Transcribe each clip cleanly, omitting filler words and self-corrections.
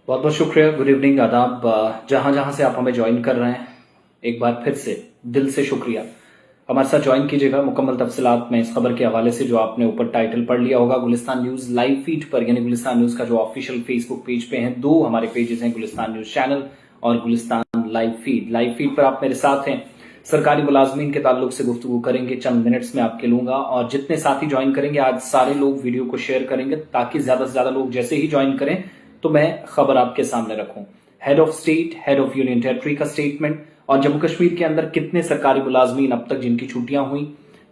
बहुत बहुत शुक्रिया। गुड इवनिंग, आदाब। जहां जहां से आप हमें ज्वाइन कर रहे हैं, एक बार फिर से दिल से शुक्रिया। हमारे साथ ज्वाइन कीजिएगा मुकम्मल तफसीलात में इस खबर के हवाले से जो आपने ऊपर टाइटल पढ़ लिया होगा। गुलिस्तान न्यूज लाइव फीड पर, यानी गुलिस्तान न्यूज का जो ऑफिशियल फेसबुक पेज पे है, दो हमारे पेजेस हैं, गुलिस्तान न्यूज चैनल और Gulistan live feed. Live feed पर आप मेरे साथ हैं। सरकारी मुलाजमीन के ताल्लुक से गुफ्तगू करेंगे, चंद मिनट्स में आपके लूंगा। और जितने साथी ज्वाइन करेंगे, आज सारे लोग वीडियो को शेयर करेंगे ताकि ज्यादा से ज्यादा लोग जैसे ही ज्वाइन करें तो मैं खबर आपके सामने रखूं। Head of state, head of union territory का स्टेटमेंट, और जम्मू कश्मीर के अंदर कितने सरकारी मुलाजमीन अब तक जिनकी छुट्टियां हुई,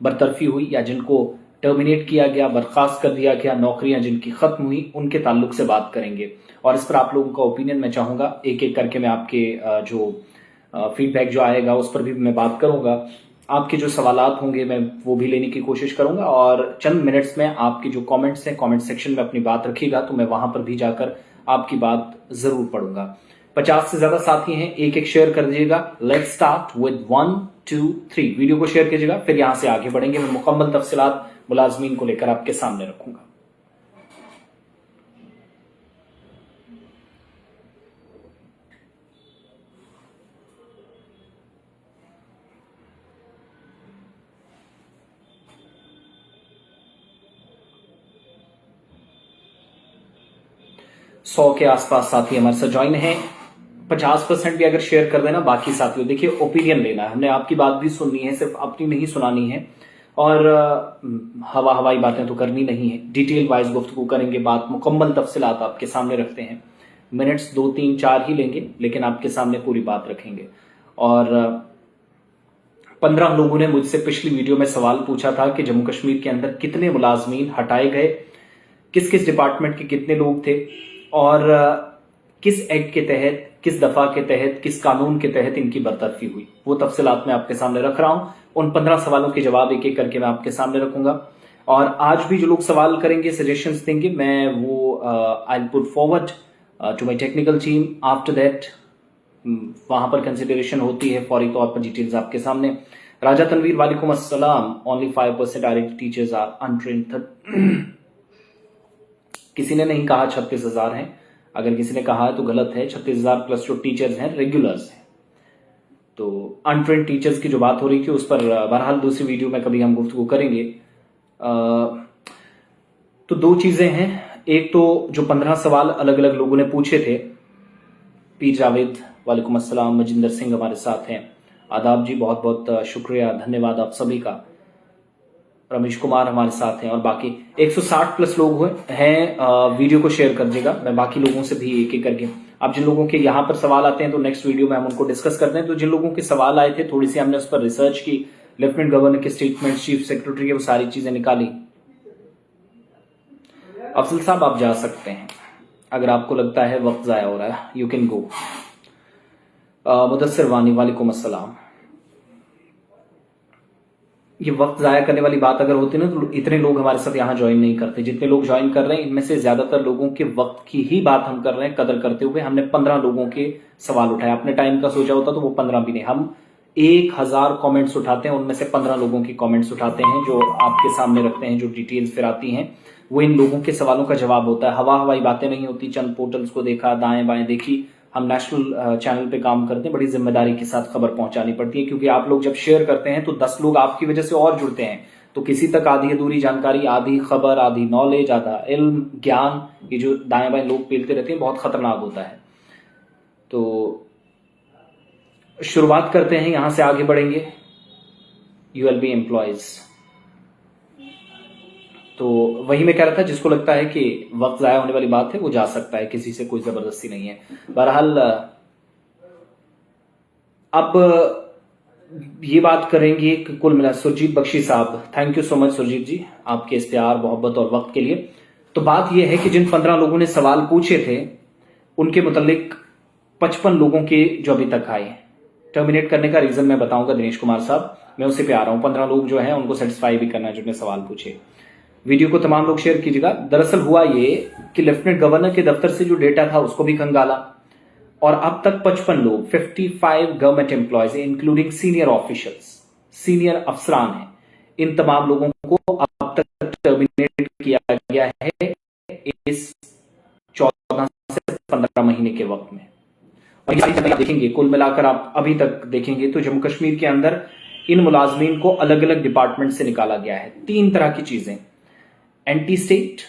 बरतरफी हुई या जिनको टर्मिनेट किया गया, बर्खास्त कर दिया गया, नौकरियां जिनकी खत्म हुई, उनके ताल्लुक से बात करेंगे। और इस पर आप लोगों का ओपिनियन मैं चाहूंगा, एक एक करके मैं आपके जो फीडबैक जो आएगा उस पर भी मैं बात करूंगा। आपके जो सवालात होंगे मैं वो भी लेने की कोशिश करूंगा, और चंद मिनट्स में आपके जो कमेंट्स हैं, कमेंट सेक्शन में अपनी बात रखिएगा तो मैं वहां पर भी जाकर आपकी बात जरूर पढ़ूंगा। 50 से ज्यादा साथी हैं, एक एक शेयर कर दीजिएगा। Let's start with 1 2 3। वीडियो को शेयर कीजिएगा, फिर यहां से आगे बढ़ेंगे। मैं मुकम्मल तफसीलात मुलाजमीन को लेकर आपके सामने रखूंगा। सौ के आसपास साथी हमारे साथ ज्वाइन हैं। 50% भी अगर शेयर कर देना बाकी साथियों। देखिए, ओपिनियन लेना है हमने, आपकी बात भी सुननी है, सिर्फ अपनी नहीं सुनानी है। और हवाई बातें तो करनी नहीं है, डिटेल वाइज गुफ्तगू करेंगे, बात मुकम्मल तफसीलात आपके सामने रखते हैं। मिनट्स 2 3 4 ही लेंगे, लेकिन आपके सामने पूरी बात रखेंगे। और 15 लोगों ने मुझसे पिछली वीडियो में सवाल पूछा था कि जम्मू कश्मीर के अंदर कितने मुलाजमीन हटाए गए, किस किस डिपार्टमेंट के कितने लोग थे, और किस एक्ट के तहत, किस दफा के तहत, किस कानून के तहत इनकी बरतरफी हुई। वो तफसीलात मैं आपके सामने रख रहा हूं। उन 15 सवालों के जवाब एक एक करके मैं आपके सामने रखूंगा। और आज भी जो लोग सवाल करेंगे, सजेशंस देंगे, मैं वो I put forward to my technical team. After that वहां पर कंसिडरेशन होती है, फौरी तौर पर डिटेल्स आपके सामने। राजा तनवीर, वालेकुम अस्सलाम। Only 5% RIT teachers are untrained. किसी ने नहीं कहा 36,000 हैं। अगर किसी ने कहा है तो गलत है। 36,000 प्लस जो टीचर्स हैं रेगुलर्स हैं। तो अनट्रेंड टीचर्स की जो बात हो रही थी उस पर बहरहाल दूसरी वीडियो में कभी हम गुफ्तगू करेंगे। तो दो चीजें हैं। एक तो जो 15 सवाल अलग अलग लोगों ने पूछे थे। पीर जावेद, वालेकुम अस्सलाम। मजिंदर सिंह हमारे साथ हैं। आदाब जी, बहुत बहुत शुक्रिया, धन्यवाद आप सभी का। रमेश कुमार हमारे साथ हैं, और बाकी 160 प्लस लोग हुए हैं। वीडियो को शेयर कर दीजिएगा। मैं बाकी लोगों से भी एक एक करके, अब जिन लोगों के यहाँ पर सवाल आते हैं तो नेक्स्ट वीडियो में हम उनको डिस्कस करते हैं। तो जिन लोगों के सवाल आए थे, थोड़ी सी हमने उस पर रिसर्च की, लेफ्टिनेंट गवर्नर के स्टेटमेंट, चीफ सेक्रेटरी के, वो सारी चीजें निकाली। अफजल साहब, आप जा सकते हैं अगर आपको लगता है वक्त जाया हो रहा है, यू कैन गो। मुदस्सिर वानी, वालेकुम अस्सलाम। ये वक्त जाया करने वाली बात अगर होती ना तो इतने लोग हमारे साथ यहाँ ज्वाइन नहीं करते। जितने लोग ज्वाइन कर रहे हैं इनमें से ज्यादातर लोगों के वक्त की ही बात हम कर रहे हैं, कदर करते हुए। हमने 15 लोगों के सवाल उठाए। अपने टाइम का सोचा होता तो वो 15 भी नहीं। हम 1000 कमेंट्स उठाते हैं, उनमें से 15 लोगों की कमेंट्स उठाते हैं जो आपके सामने रखते हैं। जो डिटेल्स फिर आती हैं वो इन लोगों के सवालों का जवाब होता है। हवाई बातें नहीं होती। चंद पोर्टल्स को देखा, दाएं बाएं देखी। हम नेशनल चैनल पे काम करते हैं, बड़ी जिम्मेदारी के साथ खबर पहुंचानी पड़ती है, क्योंकि आप लोग जब शेयर करते हैं तो 10 लोग आपकी वजह से और जुड़ते हैं। तो किसी तक आधी अधूरी जानकारी, आधी खबर, आधी नॉलेज, आधा इल्म, ज्ञान, ये जो दाएं बाएं लोग पेलते रहते हैं, बहुत खतरनाक होता है। तो शुरुआत करते हैं, यहां से आगे बढ़ेंगे। यूएलबी एम्प्लॉयज, तो वही मैं कह रहा था, जिसको लगता है कि वक्त जाया होने वाली बात है वो जा सकता है, किसी से कोई जबरदस्ती नहीं है। बहरहाल अब ये बात करेंगे कि कुल मिला। सुरजीत बख्शी साहब, thank you so much Surjeet ji, आपके इस प्यार, मोहब्बत और वक्त के लिए। तो बात यह है कि जिन 15 लोगों ने सवाल पूछे थे उनके मुतालिक 55 लोगों के जो अभी तक आए। टर्मिनेट करने का रीजन मैं बताऊंगा दिनेश कुमार साहब, मैं उसी पे आ रहा हूं। 15 लोग जो हैं उनको सेटिस्फाई भी करना है जिन्होंने सवाल पूछे। वीडियो को तमाम लोग शेयर कीजिएगा। दरअसल हुआ ये कि लेफ्टिनेंट गवर्नर के दफ्तर से जो डेटा था उसको भी खंगाला, और अब तक 55 लोग, 55 government employees including senior officials, senior अफसरान हैं, इन तमाम लोगों को अब तक टर्मिनेट किया गया है इस 14 से 15 महीने के वक्त में। और ये सारी चीजें देखेंगे, कुल मिलाकर आप अभी तक देखेंगे तो जम्मू कश्मीर के अंदर इन मुलाजमीन को अलग अलग डिपार्टमेंट से निकाला गया है। 3 तरह की चीजें, anti state,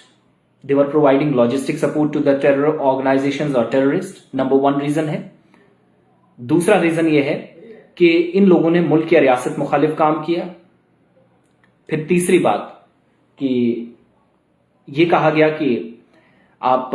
they were providing logistic support to the terror organisations और टेररिस्ट, नंबर 1 रीजन है। दूसरा रीजन यह है कि इन लोगों ने मुल्क की रियासत मुखालिफ काम किया। फिर तीसरी बात कि यह कहा गया कि आप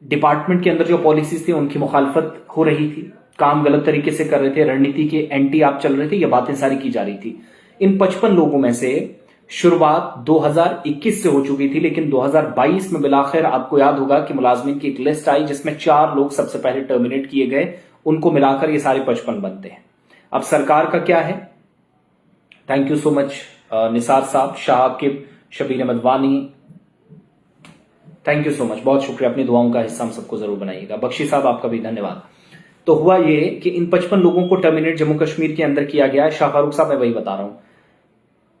डिपार्टमेंट के अंदर जो पॉलिसीज थी उनकी मुखालफत हो रही थी, काम गलत तरीके से कर रहे थे, रणनीति के एंटी आप चल रहे थे, ये बातें सारी की जा रही थी। इन 55 लोगों में से शुरुआत 2021 से हो चुकी थी, लेकिन 2022 में बिलाखिर आपको याद होगा कि मुलाजमीन की एक लिस्ट आई जिसमें 4 लोग सबसे पहले टर्मिनेट किए गए, उनको मिलाकर ये सारे 55 बनते हैं। अब सरकार का क्या है? Thank you so much Nisar साहब, शाकिब, शबीर अहमद वानी, थैंक यू सो मच, बहुत शुक्रिया, अपनी दुआओं का हिस्सा हम सबको जरूर बनाइएगा। बख्शी साहब आपका भी धन्यवाद। तो हुआ ये कि इन 55 लोगों को टर्मिनेट जम्मू कश्मीर के अंदर किया गया है। शाह फारूक साहब मैं वही बता रहा हूं,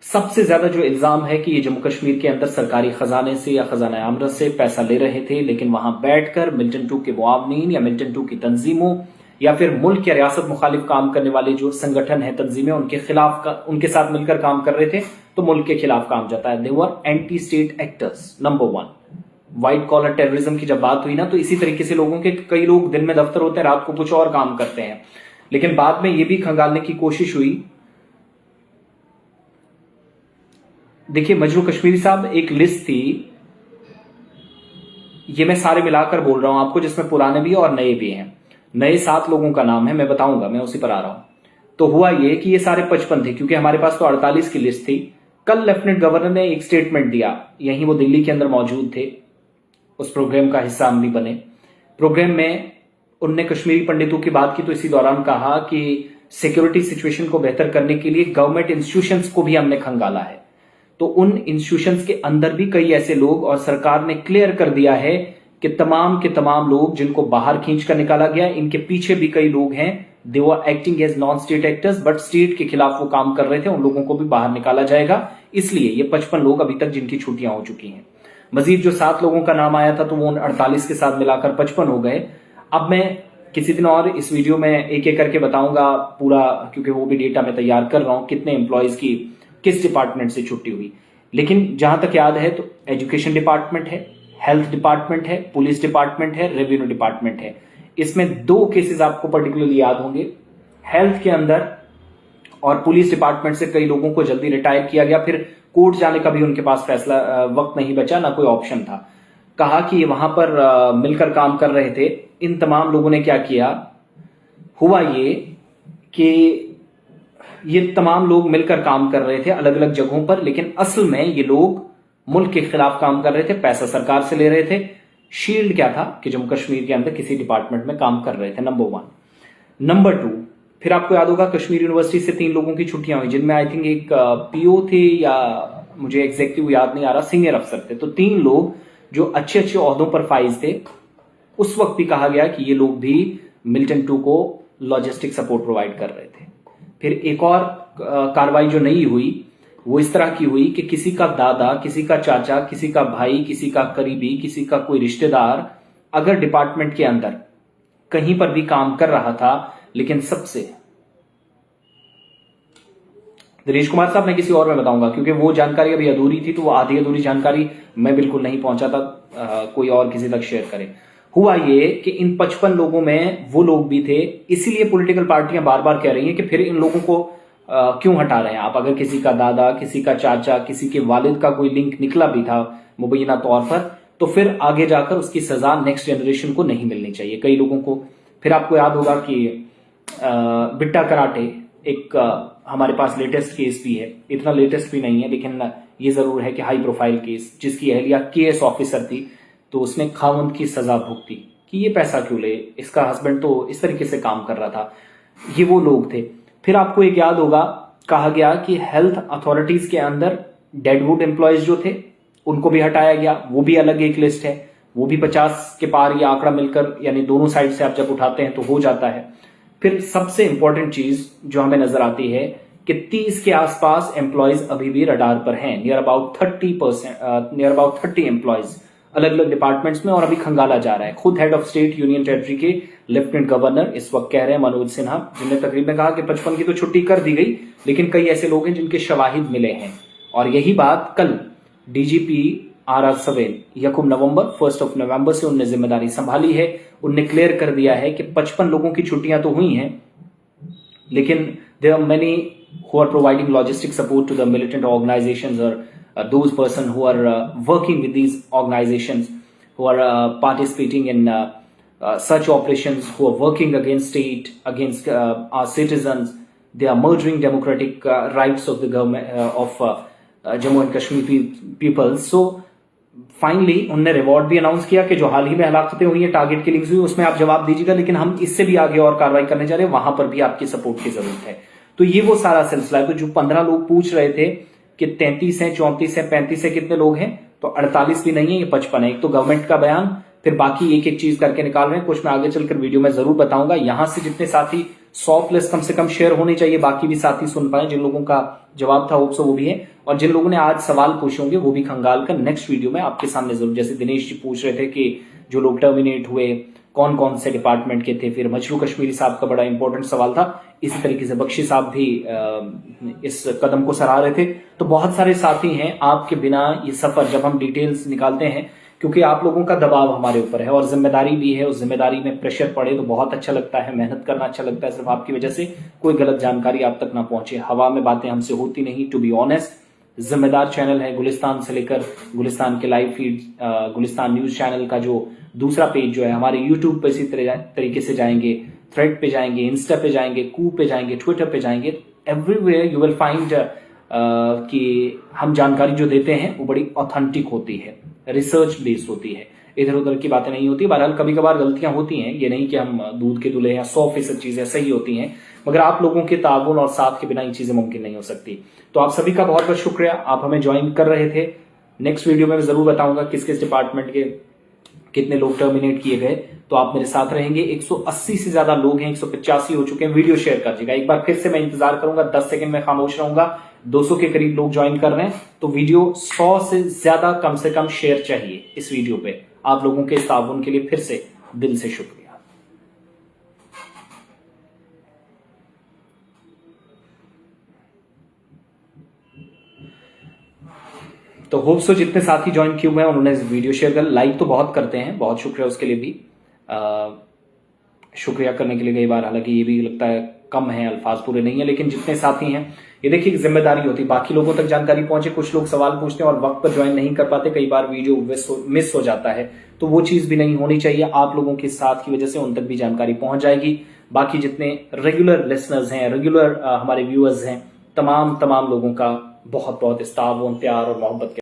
सबसे ज्यादा जो इल्जाम है कि ये जम्मू कश्मीर के अंदर सरकारी खजाने से या खजाना आमरत से पैसा ले रहे थे, लेकिन वहां बैठकर मिल्टन 2 के मुआवनीन या मिल्टन 2 की तंजीमों या फिर मुल्क या रियासत मुखालिफ काम करने वाले जो संगठन है, तंजीमें, उनके खिलाफ उनके साथ मिलकर काम कर रहे थे, तो मुल्क के खिलाफ काम जाता है। They were anti state actors, number 1। White collar terrorism की जब बात हुई ना, तो इसी तरीके से लोगों के कई लोग दिन में दफ्तर होते हैं, रात को कुछ और काम करते हैं, लेकिन बाद में यह भी खंगालने की कोशिश हुई। देखिए मजरू कश्मीरी साहब, एक लिस्ट थी, ये मैं सारे मिलाकर बोल रहा हूं आपको, जिसमें पुराने भी और नए भी हैं। नए 7 लोगों का नाम है, मैं बताऊंगा, मैं उसी पर आ रहा हूं। तो हुआ ये कि ये सारे 55 थे, क्योंकि हमारे पास तो 48 की लिस्ट थी। कल लेफ्टिनेंट गवर्नर ने एक स्टेटमेंट दिया, यहीं वो दिल्ली के अंदर मौजूद थे, उस प्रोग्राम का हिस्सा हम भी बने। प्रोग्राम में उनने कश्मीरी पंडितों की बात की, तो इसी दौरान कहा कि सिक्योरिटी सिचुएशन को बेहतर करने के लिए गवर्नमेंट इंस्टीट्यूशंस को भी हमने खंगाला है। तो उन इंस्टीट्यूशंस के अंदर भी कई ऐसे लोग, और सरकार ने क्लियर कर दिया है कि तमाम के तमाम लोग जिनको बाहर खींच कर निकाला गया, इनके पीछे भी कई लोग हैं, they were acting as non state actors, but state के खिलाफ वो काम कर रहे थे, उन लोगों को भी बाहर निकाला जाएगा। इसलिए ये 55 लोग अभी तक जिनकी छुट्टियां हो चुकी हैं। मजीद जो 7 लोगों का नाम आया था, तो वो 48 के साथ मिलाकर 55 हो गए। अब मैं किसी दिन और इस वीडियो में एक एक करके बताऊंगा पूरा, क्योंकि वो भी डेटा मैं तैयार कर रहा हूं, कितने एम्प्लॉयज की किस डिपार्टमेंट से छुट्टी हुई। लेकिन जहां तक याद है तो एजुकेशन डिपार्टमेंट है, हेल्थ डिपार्टमेंट है, पुलिस डिपार्टमेंट है, रेवेन्यू डिपार्टमेंट है। इसमें 2 केसेस आपको पर्टिकुलरली याद होंगे। हेल्थ के अंदर और पुलिस डिपार्टमेंट से कई लोगों को जल्दी रिटायर किया गया, फिर कोर्ट जाने का भी उनके पास फैसला वक्त नहीं बचा, ना कोई ऑप्शन था। कहा कि ये वहां पर मिलकर काम कर रहे थे। इन तमाम लोगों ने क्या किया, हुआ ये कि ये तमाम लोग मिलकर काम कर रहे थे अलग अलग जगहों पर, लेकिन असल में ये लोग मुल्क के खिलाफ काम कर रहे थे, पैसा सरकार से ले रहे थे। शील्ड क्या था कि जम्मू कश्मीर के अंदर किसी डिपार्टमेंट में काम कर रहे थे, नंबर 1। नंबर 2, फिर आपको याद होगा कश्मीर यूनिवर्सिटी से 3 लोगों की छुट्टियां हुई, जिनमें आई थिंक एक पीओ थे या मुझे एग्जैक्टिव याद नहीं आ रहा, सीनियर अफसर थे। तो 3 लोग जो अच्छे अच्छे ओहदों पर फाइज थे, उस वक्त भी कहा गया कि ये लोग भी मिल्टन 2 को लॉजिस्टिक सपोर्ट प्रोवाइड कर रहे थे। फिर एक और कार्रवाई जो नहीं हुई वो इस तरह की हुई कि किसी का दादा, किसी का चाचा, किसी का भाई, किसी का करीबी, किसी का कोई रिश्तेदार अगर डिपार्टमेंट के अंदर कहीं पर भी काम कर रहा था, लेकिन सबसे दिनेश कुमार साहब मैं किसी और में बताऊंगा, क्योंकि वो जानकारी अभी अधूरी थी, तो वो आधी अधूरी जानकारी मैं बिल्कुल नहीं पहुंचा था, कोई और किसी तक शेयर करे। हुआ ये कि इन 55 लोगों में वो लोग भी थे, इसीलिए पॉलिटिकल पार्टियां बार बार कह रही हैं कि फिर इन लोगों को क्यों हटा रहे हैं आप। अगर किसी का दादा, किसी का चाचा, किसी के वालिद का कोई लिंक निकला भी था मुबैना तौर पर, तो फिर आगे जाकर उसकी सजा नेक्स्ट जनरेशन को नहीं मिलनी चाहिए कई लोगों को। फिर आपको याद होगा कि बिट्टा कराटे एक हमारे पास लेटेस्ट केस भी है, इतना लेटेस्ट भी नहीं है लेकिन ये जरूर है कि हाई प्रोफाइल केस, जिसकी अहलिया केएस ऑफिसर थी, तो उसने खावंद की सजा भुगती कि ये पैसा क्यों ले, इसका हस्बैंड तो इस तरीके से काम कर रहा था। ये वो लोग थे। फिर आपको एक याद होगा, कहा गया कि हेल्थ अथॉरिटीज के अंदर डेडवुड एम्प्लॉयज जो थे उनको भी हटाया गया, वो भी अलग एक लिस्ट है, वो भी 50 के पार ये आंकड़ा मिलकर, यानी दोनों साइड से आप जब उठाते हैं तो हो जाता है। फिर सबसे इंपॉर्टेंट चीज जो हमें नजर आती है कि 30 के आसपास एम्प्लॉयज अभी भी रडार पर हैं, नियर अबाउट 30 एम्प्लॉयज अलग अलग डिपार्टमेंट्स में और अभी खंगाला जा रहा है। खुद head of state union territory के लेफ्टिनेंट गवर्नर इस वक्त कह रहे हैं, मनोज सिन्हा, जिन्होंने तकरीर में कहा कि 55 की तो छुट्टी कर दी गई, लेकिन कई ऐसे लोग हैं जिनके शवाहिद मिले हैं। और यही बात कल डीजीपी RR सवेल यकुम नवंबर 1 नवंबर से उनने जिम्मेदारी संभाली है। उनने क्लियर कर दिया है कि 55 लोगों की छुट्टियां तो हुई हैं, लेकिन there are many who are providing logistic support to the militant organizations or those person who are working with these organizations, who are participating in such operations, who are working against state, against our citizens. They are murdering democratic rights of the government of Jammu and Kashmir people. So finally उन्होंने reward भी announce किया कि जो हाल ही में हलाकतें हुई हैं, target killings हुई, उसमें आप जवाब दीजिएगा, लेकिन हम इससे भी आगे और कार्रवाई करने जा रहे हैं, वहां पर भी आपकी सपोर्ट की जरूरत है। तो ये वो सारा सिलसिला है। तो जो 15 लोग पूछ रहे थे कि 33 है, 34 है, 35 है, कितने लोग हैं, तो 48 भी नहीं है, ये 55 है। एक तो गवर्नमेंट का बयान, फिर बाकी एक एक चीज करके निकाल रहे हैं। कुछ मैं आगे चलकर वीडियो में जरूर बताऊंगा। यहां से जितने साथी 100 प्लस कम से कम शेयर होने चाहिए, बाकी भी साथी सुन पाए। जिन लोगों का जवाब था होप्स वो भी है, और जिन लोगों ने आज सवाल पूछे होंगे वो भी खंगाल कर नेक्स्ट वीडियो में आपके सामने जरूर। जैसे दिनेश जी पूछ रहे थे कि जो लोग टर्मिनेट हुए कौन कौन से डिपार्टमेंट के थे, फिर मजरू कश्मीरी साहब का बड़ा इंपॉर्टेंट सवाल था। इसी तरीके से बख्शी साहब भी इस कदम को सराह रहे थे। तो बहुत सारे साथी हैं। आपके बिना ये सफर, जब हम डिटेल्स निकालते हैं, क्योंकि आप लोगों का दबाव हमारे ऊपर है और जिम्मेदारी भी है, उस जिम्मेदारी में प्रेशर पड़े तो बहुत अच्छा लगता है, मेहनत करना अच्छा लगता है। सिर्फ आपकी वजह से कोई गलत जानकारी आप तक ना पहुंचे, हवा में बातें हमसे होती नहीं। टू बी ऑनेस्ट, जिम्मेदार चैनल है। गुलिस्तान से लेकर गुलिस्तान के live feed, Gulistan news channel का जो दूसरा पेज जो है, हमारे यूट्यूब पे इसी तरीके से जाएंगे, थ्रेड पे जाएंगे, इंस्टा पे जाएंगे, कू पे जाएंगे, ट्विटर पे जाएंगे, एवरीवेयर यू विल फाइंड कि हम जानकारी जो देते हैं वो बड़ी ऑथेंटिक होती है, रिसर्च बेस्ड होती है, इधर उधर की बातें नहीं होती। बहरहाल कभी कभार गलतियां होती हैं, ये नहीं कि हम दूध के दूल्हे हैं, 100% चीजें सही होती हैं, मगर आप लोगों के ताउन और साथ के बिना ये चीजें मुमकिन नहीं हो सकती। तो आप सभी का बहुत बहुत शुक्रिया, आप हमें ज्वाइन कर रहे थे। नेक्स्ट वीडियो में मैं जरूर बताऊंगा किस किस डिपार्टमेंट के कितने लोग टर्मिनेट किए गए, तो आप मेरे साथ रहेंगे। 180 से ज्यादा लोग हैं, 185 हो चुके हैं। वीडियो शेयर कर एक बार फिर से मैं इंतजार करूंगा, 10 सेकंड में खामोश रहूंगा। 200 के करीब लोग ज्वाइन कर रहे हैं, तो वीडियो 100 से ज्यादा कम से कम शेयर चाहिए इस वीडियो पे। आप लोगों के इस ताउन के लिए फिर से दिल से शुक्रिया। तो होप सो जितने साथी ज्वाइन किए हुए हैं उन्होंने वीडियो शेयर कर, लाइक तो बहुत करते हैं, बहुत शुक्रिया उसके लिए भी। शुक्रिया करने के लिए कई बार, हालांकि ये भी लगता है कम है, अल्फाज पूरे नहीं है, लेकिन जितने साथी हैं, ये देखिए जिम्मेदारी होती है, बाकी लोगों तक जानकारी पहुंचे। कुछ लोग सवाल पूछते हैं और वक्त पर ज्वाइन नहीं कर पाते, कई बार वीडियो मिस हो जाता है, तो वो चीज भी नहीं होनी चाहिए। आप लोगों के साथ की वजह से उन तक भी जानकारी पहुंच जाएगी। बाकी जितने रेगुलर लिसनर्स हैं, रेगुलर हमारे व्यूअर्स हैं, तमाम लोगों का बहुत बहुत इस ताउन, प्यार और मोहब्बत के